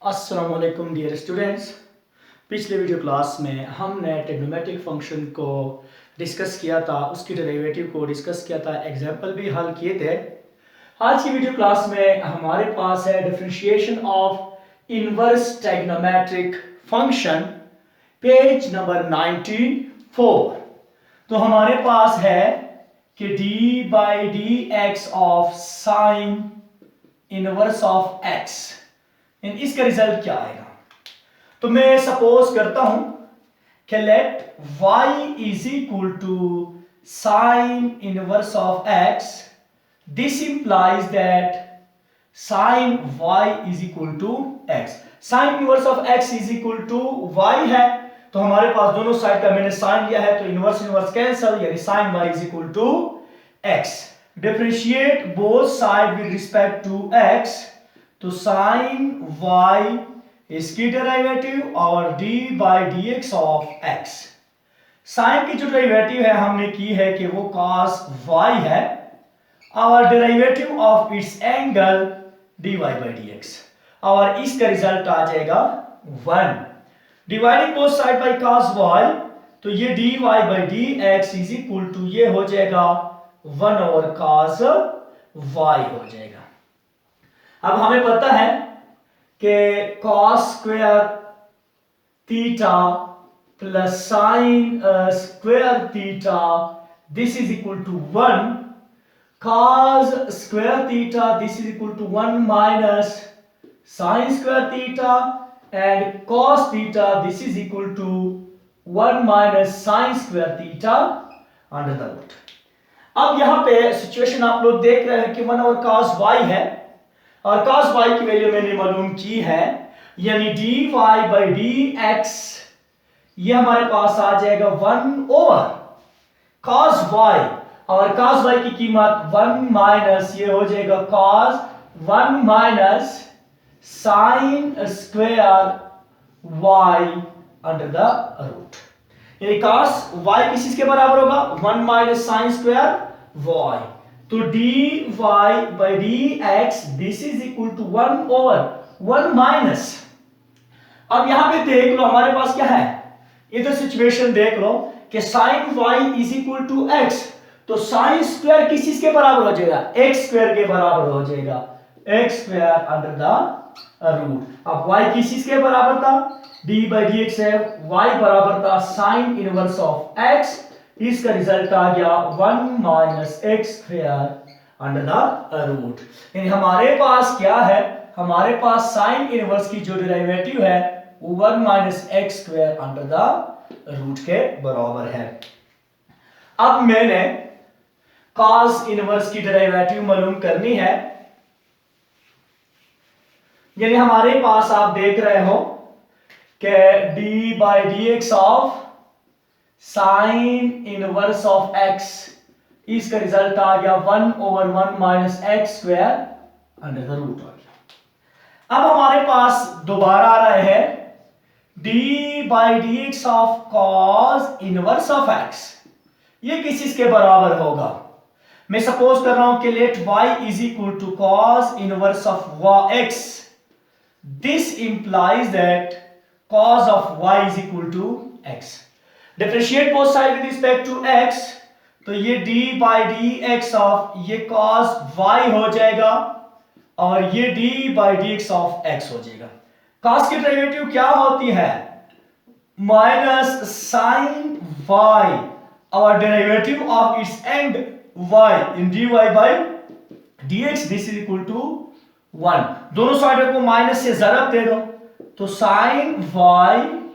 अस्सलाम वालेकुम dear students. पिछले वीडियो क्लास में हमने ट्रिग्नोमेट्रिक फंक्शन को डिस्कस किया था, उसकी डेरिवेटिव को डिस्कस किया था, एग्जाम्पल भी हल किए थे। आज की वीडियो क्लास में हमारे पास है differentiation of inverse trigonometric function, page number 94। तो हमारे पास है कि d by d x of sine inverse of x, इसका रिजल्ट क्या आएगा। तो मैं सपोज करता हूं कि let y is equal to sine inverse of x, this implies that sine y is equal to x। Sine inverse of x is equal to y है, तो हमारे पास दोनों साइड का मैंने साइन लिया है, तो इनवर्स इनवर्स कैंसिल, यानी sine y is equal to x। Differentiate both side with respect to x, तो साइन y इसकी डेरिवेटिव और d by d x of x। Sine की जो डेरिवेटिव है हमने की है कि वो cos y है, और derivative of its angle dy by dx, और इसका रिजल्ट आ जाएगा 1। Dividing both side by cos y, तो ये dy by dx is equal to ये हो जाएगा 1 ओवर cos y हो जाएगा। अब हमें पता है कि cos square theta plus sine square theta this is equal to 1, cos square theta this is equal to 1 minus sine square theta, and cos theta this is equal to 1 minus sine square theta under the root. अब यहां पे situation आप लोग देख रहे हैं कि 1 over cos y है, और cos y की वैल्यू मैंने मालूम की है, यानी dy बाई dx ये हमारे पास आ जाएगा 1 ओवर cos y, और cos y की कीमत 1 माइनस ये हो जाएगा cos 1 minus sine square y under the root, यानी cos y किस के बराबर होगा 1 माइनस साइन स्क्वायर y, तो dy by dx this is equal to 1 over 1 minus. अब यहां पे देख लो हमारे पास क्या है, इधर सिचुएशन देख लो कि sin y is equal to x, तो साइन स्क्वायर किस चीज के बराबर हो जाएगा x स्क्वायर के बराबर हो जाएगा, x square under the root. अब y किस चीज के बराबर था, d बाई dx है, y बराबर था साइन इनवर्स ऑफ x, इसका रिजल्ट आ गया 1 minus x square under the root. यानी हमारे पास क्या है, हमारे पास साइन इनवर्स की जो डेरिवेटिव है वो 1 minus x square under the root के बराबर है। अब मैंने cos इनवर्स की डेरिवेटिव मालूम करनी है, यानी हमारे पास आप देख रहे हो कि d by d x of sine inverse of x, इसका रिजल्ट आ गया 1 over 1 minus x square under the root आ गया। अब हमारे पास दोबारा आ रहा है d by d x of cos inverse of x, ये किस चीज के बराबर होगा। मैं सपोज कर रहा हूं कि let y is equal to cos inverse of x, this implies that cos of y is equal to x। Differentiate both side with respect to x, तो ये d by d x of ये cos y हो जाएगा, और ये d by d x of x हो जाएगा। cos की डेरिवेटिव क्या होती है, माइनस साइन y, और derivative of its and y in dy by dx this is equal to 1। दोनों साइड को माइनस से ज़रब दे दो, तो sine y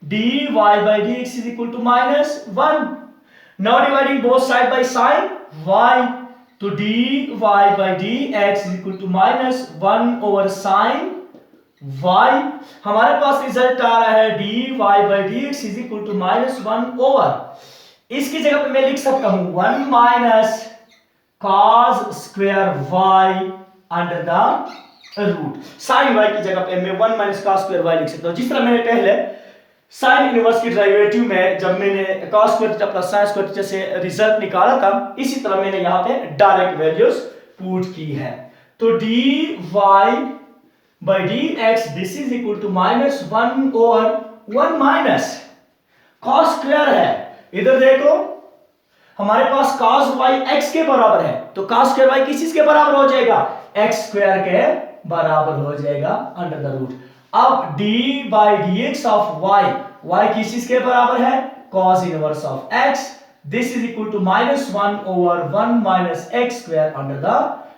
dy by dx is equal to minus 1. Now dividing both side by sin y, तो dy by dx is equal to minus 1 over sin y। हमारे पास रिजल्ट आ रहा है dy by dx is equal to minus 1 over, इसकी जगह पे मैं लिख सकता हूं 1 minus cos square y under the root। sin y की जगह पे मैं 1 minus cos square y लिख सकता हूं, जिस तरह मैंने पहले साइन इनवर्स की डेरिवेटिव में जब मैंने cos square theta plus sine square theta से रिजल्ट निकाला था, इसी तरह मैंने यहां पे डायरेक्ट वैल्यूज पुट की है। तो dy by dx this is equal to minus 1 over 1 minus cos square है। इधर देखो हमारे पास cos y x के बराबर है, तो cos स्क्वायर y किस चीज के बराबर हो जाएगा, x स्क्वायर के बराबर हो जाएगा अंडर द रूट। अब d by dx of y, y किस चीज के बराबर है, cos inverse of x, this is equal to minus 1 over 1 minus x square under the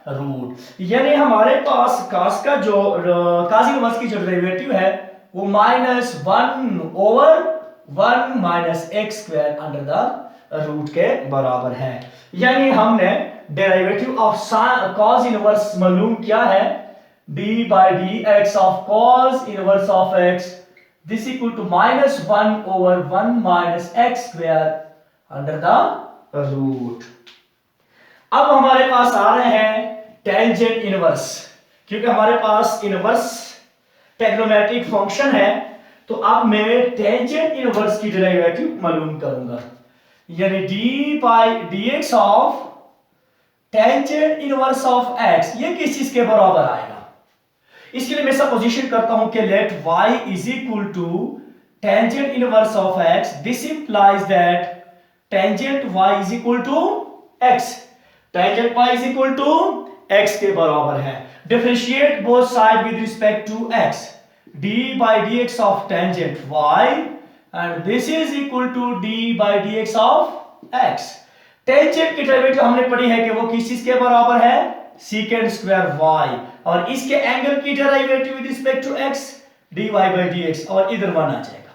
root. यानी हमारे पास cos का जो cos इनवर्स की जो डेरिवेटिव है वो minus 1 over 1 minus x square under the root के बराबर है। यानी हमने डेरिवेटिव ऑफ cos इनवर्स मालूम किया है, d by dx of cos inverse of x this equal to minus 1 over 1 minus x square under the root। अब हमारे पास आ रहे हैं टेंजेंट इनवर्स, क्योंकि हमारे पास इनवर्स ट्रिग्नोमेट्रिक फंक्शन है, तो अब मैं टेंजेंट इनवर्स की डेरिवेटिव मालूम करूंगा। यानी d by dx of tangent inverse of x ये किस चीज के बराबर आएगा। इसके लिए मैं सपोजिशन करता हूं कि let y is equal to tangent inverse of x, this implies that tangent y is equal to x, tangent y is equal to x के बराबर है। Differentiate both side with respect to x, d by dx of tangent y and this is equal to d by dx of x। Tangent की derivative हमने पढ़ी है कि वो किस चीज के बराबर है, secant स्क्वायर y, और इसके एंगल की derivative with respect to x dy by dx, और इधर 1 आ जाएगा,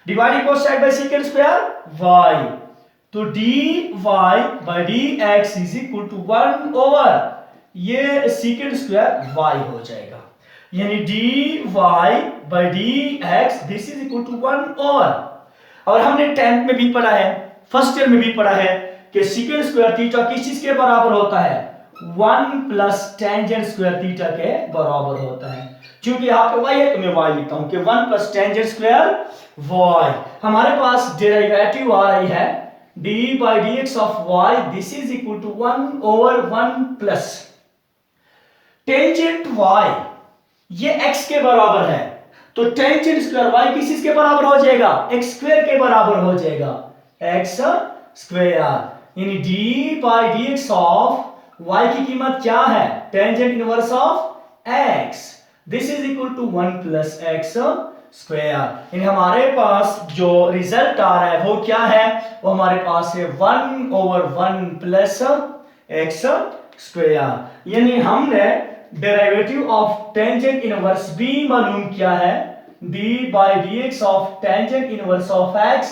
dividing both side by secant square y, तो dy by dx is equal to 1 over ये secant स्क्वायर y हो जाएगा। यानी dy by dx this is equal to 1 over, और हमने 10th में भी पढ़ा है, फर्स्ट ईयर में भी पढ़ा है कि secant स्क्वायर थीटा किस चीज के बराबर होता है, 1 प्लस टेंजेंट स्क्वायर थीटा के बराबर होता है। क्योंकि यहाँ पे y है तो मैं y लिखता हूं कि 1 प्लस टेंजेंट स्क्वायर y। हमारे पास डेरिवेटिव आ रही है d by dx of y this is equal to 1 over 1 plus tangent y ये x के बराबर है, तो टेंजेंट स्क्वायर y किस चीज के बराबर हो जाएगा, x स्क्वायर के बराबर हो जाएगा, x स्क्वायर। यानी d by dx of y की कीमत क्या है, tangent inverse of x, this is equal to 1 plus x square. यानी हमारे पास जो रिजल्ट आ रहा है वो क्या है, वो हमारे पास है 1 ओवर 1 प्लस x स्क्वायर। यानी हमने डेरिवेटिव ऑफ टेंजेंट इनवर्स भी मालूम किया है, d by dx of tangent inverse of x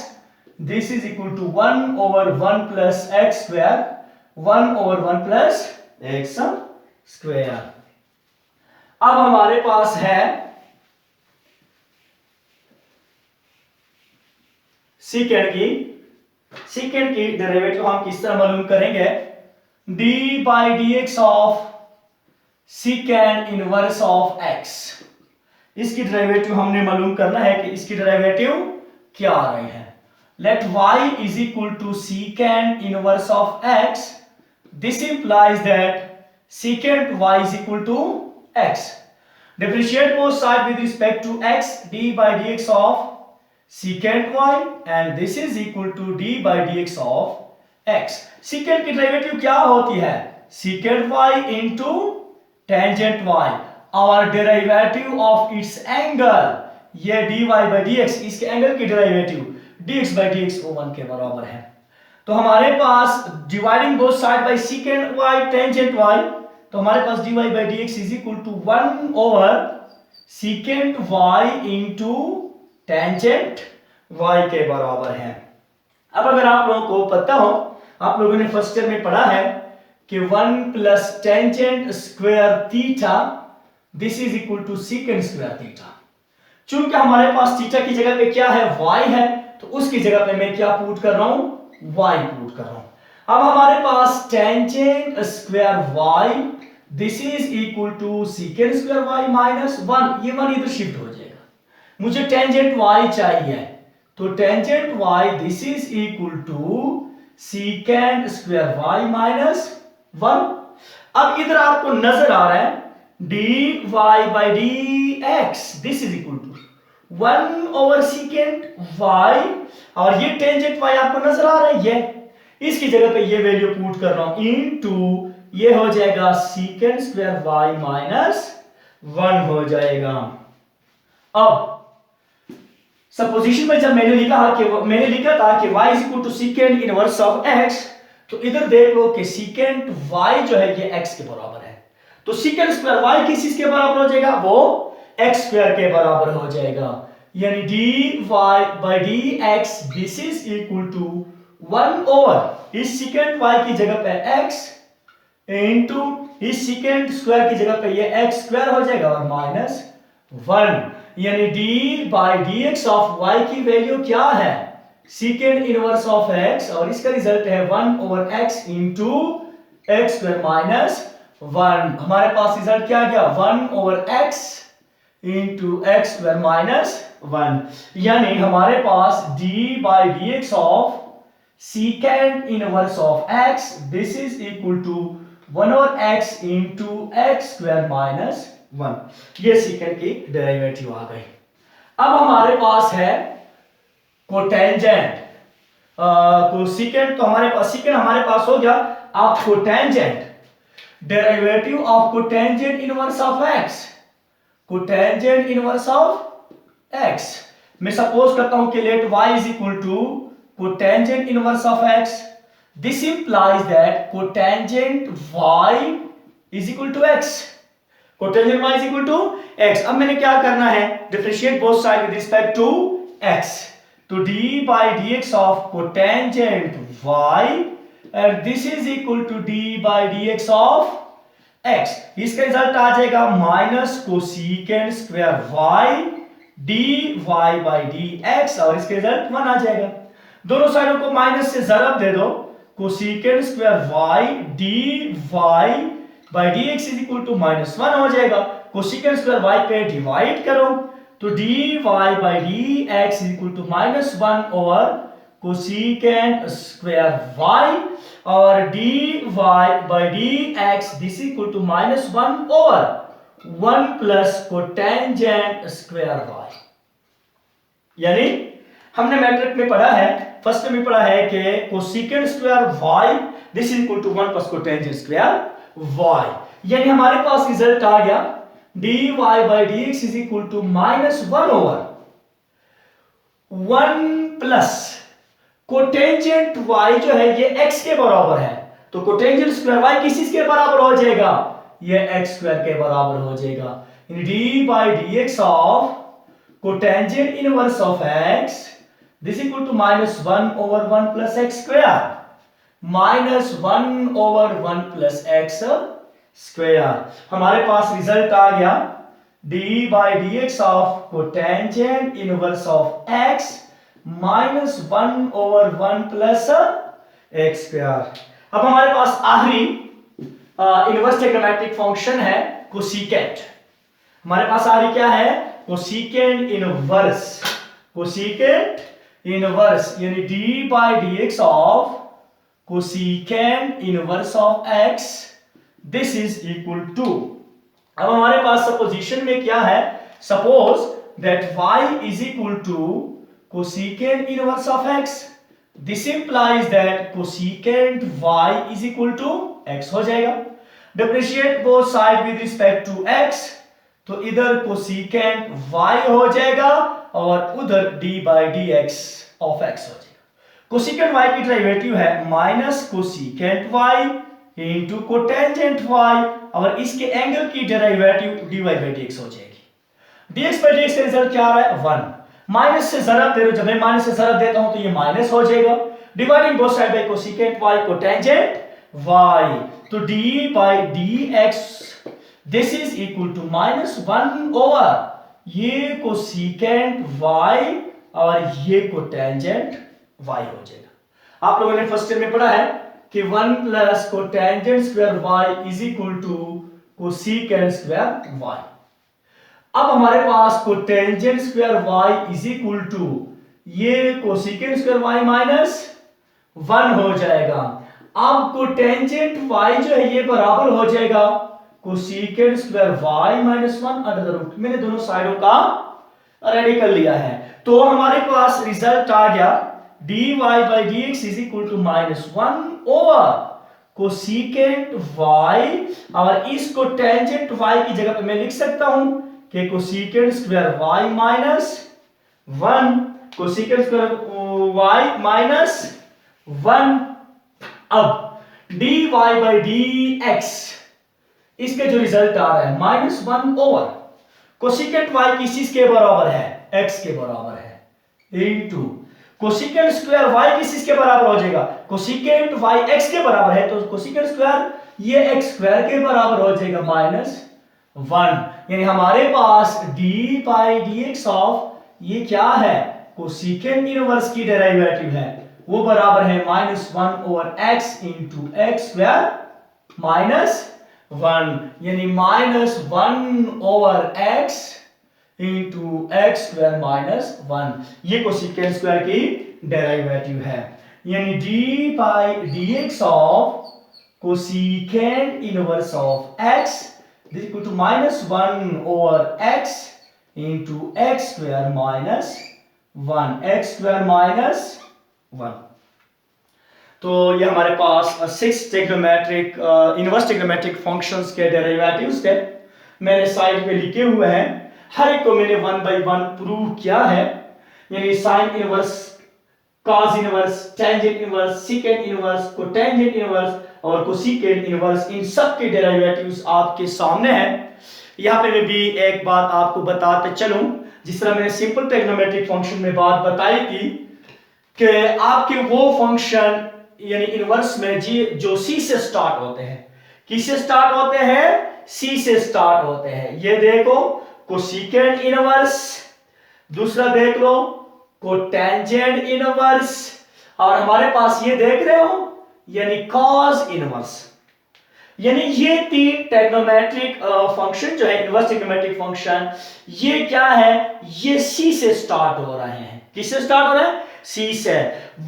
this is equal to 1 over 1 plus x square, 1 over 1 plus x square. अब हमारे पास है सेकंड की डेरिवेटिव हम किस तरह मालूम करेंगे, d by dx of secant inverse of x, इसकी डेरिवेटिव हमने मालूम करना है कि इसकी डेरिवेटिव क्या आ रही है। Let y is equal to secant inverse of x, this implies that secant y is equal to x, differentiate both side with respect to x, d by dx of secant y and this is equal to d by dx of x। secant की derivative क्या होती है, secant y into tangent y, और derivative of its angle ये dy by dx, इसके angle की derivative dx by dx वो 1 के बराबर है। तो हमारे पास dividing both side by secant y tangent y, तो हमारे पास dy by dx is equal to 1 over secant y into tangent y के बराबर है। अब अगर आप लोगों को पता हो, आप लोगों ने फर्स्ट ईयर में पढ़ा है कि 1 plus tangent square theta this is equal to secant square theta. चूंकि हमारे पास थीटा की जगह पे क्या है, y है, तो उसकी जगह पे मैं क्या पुट कर रहा हूं, y पुट कर रहा हूं। अब हमारे पास tangent square y this is equal to secant square y minus 1, ये 1 इधर शिफ्ट हो जाएगा, मुझे टेंजेंट y चाहिए, तो tangent y this is equal to secant square y minus 1। अब इधर आपको नजर आ रहा है dy by dx this is equal to 1 over secant y, और ये टेंजेंट y आपको नजर आ रही है, इसकी जगह पे ये वैल्यू पुट कर रहा हूं इनटू ये हो जाएगा सीकेंट स्क्वायर y माइनस 1 हो जाएगा। अब सपोजिशन में जब मैंने लिखा था कि y is equal to secant inverse of x, तो इधर देख लो कि सीकेंट y जो है ये x के बराबर है, तो सीकेंट स्क्वायर y किस चीज के बराबर हो जाएगा, वो x स्क्वायर के बराबर हो जाएगा, यानी dy by dx this is equal to 1 over इस सीकेंट y की जगह पे x इनटू इस सीकेंट स्क्वायर की जगह पे ये x स्क्वायर हो जाएगा और माइनस 1, यानी d by dx of y की वैल्यू क्या है, सीकेंड इनवर्स ऑफ x, और इसका रिजल्ट है 1 over x into x square minus 1। हमारे पास रिजल्ट क्या गया, 1 over x into x square minus 1, यानी हमारे पास d by dx of secant inverse of x this is equal to 1 over x into x square minus 1, ये सीकेंड की derivative आ गई। अब हमारे पास है कोटेंजेंट, कोसेकेंट, तो सीकेंड हमारे पास हो गया। अब cotangent, derivative of cotangent inverse of x, cotangent inverse of x, मैं सपोज करता हूं कि let y is equal to cotangent inverse of x, this implies that cotangent y is equal to x, cotangent y is equal to x। अब मैंने क्या करना है, differentiate both side with respect to x, तो d by dx of cotangent y and this is equal to d by dx of x, इसका result आ जाएगा minus cosecant square y dy by dx, और इसका result 1 आ जाएगा। दोनों साइडों को माइनस से ज़रब दे दो, cosecant square y dy by dx is equal to minus 1 हो जाएगा, कोसेकेंट स्क्वायर y पे डिवाइड करो तो dy by dx is equal to minus 1 over cosecant square y, और dy by dx this equal to minus 1 over 1 plus cotangent square y। यानी हमने matric में पढ़ा है, फर्स्ट में पढ़ा है कि cosecant square y this is equal to 1 plus cotangent square y, यानी हमारे पास रिजल्ट आ गया dy by dx is equal to minus 1 over 1 plus cotangent y जो है ये x के बराबर है, तो कोटेंजेंट स्क्वायर y किस चीज के बराबर हो जाएगा, ये x स्क्वायर के बराबर हो जाएगा, यानी d by dx of cotangent inverse of x this equal to minus 1 over 1 plus x square, minus 1 over 1 plus x square. हमारे पास रिजल्ट आ गया d by dx of cotangent inverse of x minus 1 over 1 plus x square. अब हमारे पास आखिरी inverse trigonometric function है cosecant. हमारे पास आखिरी क्या है, कोसेकेंट इनवर्स, कोसेकेंट इनवर्स यानी d by dx of cosecant inverse of x this is equal to, अब हमारे पास सपोजिशन में क्या है, suppose that y is equal to cosecant inverse of x, this implies that cosecant y is equal to x हो जाएगा। Differentiate both side with respect to x, तो इधर कोसेकेंट y हो जाएगा और उधर d by dx of x हो जाएगा। कोसेकेंट y की डेरिवेटिव है minus cosecant y into cotangent y, और इसके एंगल की डेरिवेटिव dy by dx हो जाएगी। dx by dx का रिजल्ट क्या आ रहा है 1, माइनस से ज़रब दे दो, जब मैं माइनस से ज़रब देता हूं तो ये माइनस हो जाएगा, dividing both side by cosecant y cotangent y, तो d by dx this is equal to minus 1 over ये कोसेकेंट y और ये कोटेंजेंट y हो जाएगा। आप लोगों ने फर्स्ट ईयर में पढ़ा है कि 1 plus cotangent square y is equal to cosecant square y। अब हमारे पास cotangent square y is equal to ये कोसेकेंट स्क्वायर y माइनस 1 हो जाएगा। अब कोटेंजेंट y जो है ये बराबर हो जाएगा cosecant square y minus 1 under the root. मैंने दोनों साइडों का रेडिकल लिया है, तो हमारे पास रिजल्ट आ गया dy by dx is equal to -1 over cosecant y, और इसको टेंजेंट y की जगह पे मैं लिख सकता हूं कि cosecant square y minus 1 cosecant square y minus 1। अब dy बाई dx इसके जो रिजल्ट आ रहा है -1 ओवर कोसेकेंट y किसके बराबर है, x के बराबर है, इनटू कोसेकेंट स्क्वायर y किसके बराबर हो जाएगा, कोसेकेंट y x के बराबर है, तो कोसेकेंट स्क्वायर ये x स्क्वायर के बराबर हो जाएगा -1। यानी हमारे पास dy बाई dx ऑफ ये क्या है, कोसेकेंट इनवर्स की डेरिवेटिव है, वो बराबर है -1 over x into x square -1, यानी -1 over x into x square -1, ये कोसेकेंट स्क्वायर की डेरिवेटिव है। यानी d by d x of cosecant inverse of x is equal to -1 over x into x square -1, x square -1। तो ये हमारे पास 6 trigonometric inverse trigonometric functions के derivatives थे, मैंने साइड पे लिखे हुए हैं, हर एक को मैंने 1 बाय 1 प्रूव किया है। यानी sine inverse, cos inverse, tangent inverse, second inverse, cotangent inverse और कोसेकेंट इनवर्स, इन सब के डेरिवेटिव्स आपके सामने हैं। यहाँ पे मैं भी एक बात आपको बताते चलूं, जिस तरह मैंने सिंपल ट्रिग्नोमेट्रिक फंक्शन में बात बताई थी कि आपके वो फंक्शन यानी इनवर्स में जी जो सी से स्टार्ट होते हैं, किससे स्टार्ट होते हैं, सी से स्टार्ट होते हैं। ये देखो कोसेकेंट इनवर्स, दूसरा देख लो कोटेंजेंट इनवर्स, और हमारे पास ये देख रहे हो यानी कॉस इनवर्स। यानी ये 3 ट्रिग्नोमेट्रिक फंक्शन जो है इनवर्स ट्रिग्नोमेट्रिक फंक्शन, ये क्या है, ये सी से स्टार्ट हो रहे हैं। किससे स्टार्ट हो रहे हैं, सी से।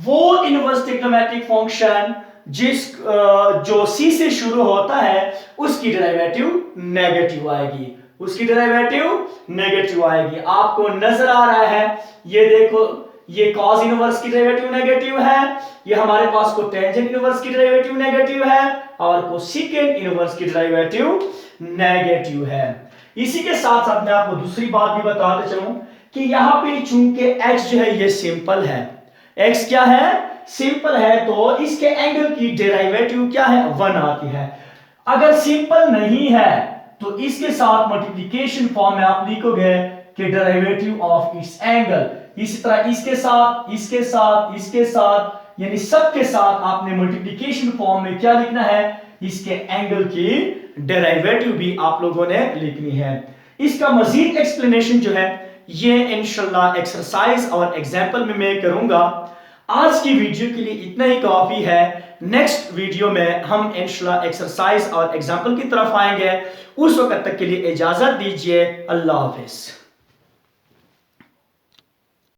वो इनवर्स ट्रिग्नोमेट्रिक फंक्शन जो सी से शुरू होता है उसकी डेरिवेटिव नेगेटिव आएगी, उसकी डेरिवेटिव नेगेटिव आएगी। आपको नजर आ रहा है, ये देखो ये कॉस इनवर्स की डेरिवेटिव नेगेटिव है, ये हमारे पास कोटेंजेंट इनवर्स की डेरिवेटिव नेगेटिव है और कोसेकेंट इनवर्स की डेरिवेटिव नेगेटिव है। इसी के साथ साथ मैं आपको दूसरी बात भी बताते चलूं कि यहां पे चूंकि x जो है ये सिंपल है, x क्या है, सिंपल है, तो इसके एंगल की डेरिवेटिव क्या है, 1 आती है। अगर सिंपल नहीं है तो इसके साथ मल्टीप्लिकेशन फॉर्म में आप लिखोगे कि डेरिवेटिव ऑफ इट्स एंगल। इसी तरह इसके साथ, इसके साथ, इसके साथ, यानी सबके साथ आपने मल्टीप्लिकेशन फॉर्म में क्या लिखना है, इसके एंगल की डेरिवेटिव भी आप लोगों ने लिखनी है। इसका मजीद एक्सप्लेनेशन जो है ये इंशाल्लाह एक्सरसाइज और एग्जाम्पल में मैं करूंगा। आज की वीडियो के लिए इतना ही काफी है। नेक्स्ट वीडियो में हम इंशाल्लाह एक्सरसाइज और एग्जाम्पल की तरफ आएंगे। उस वक्त तक के लिए इजाजत दीजिए। अल्लाह हाफिज।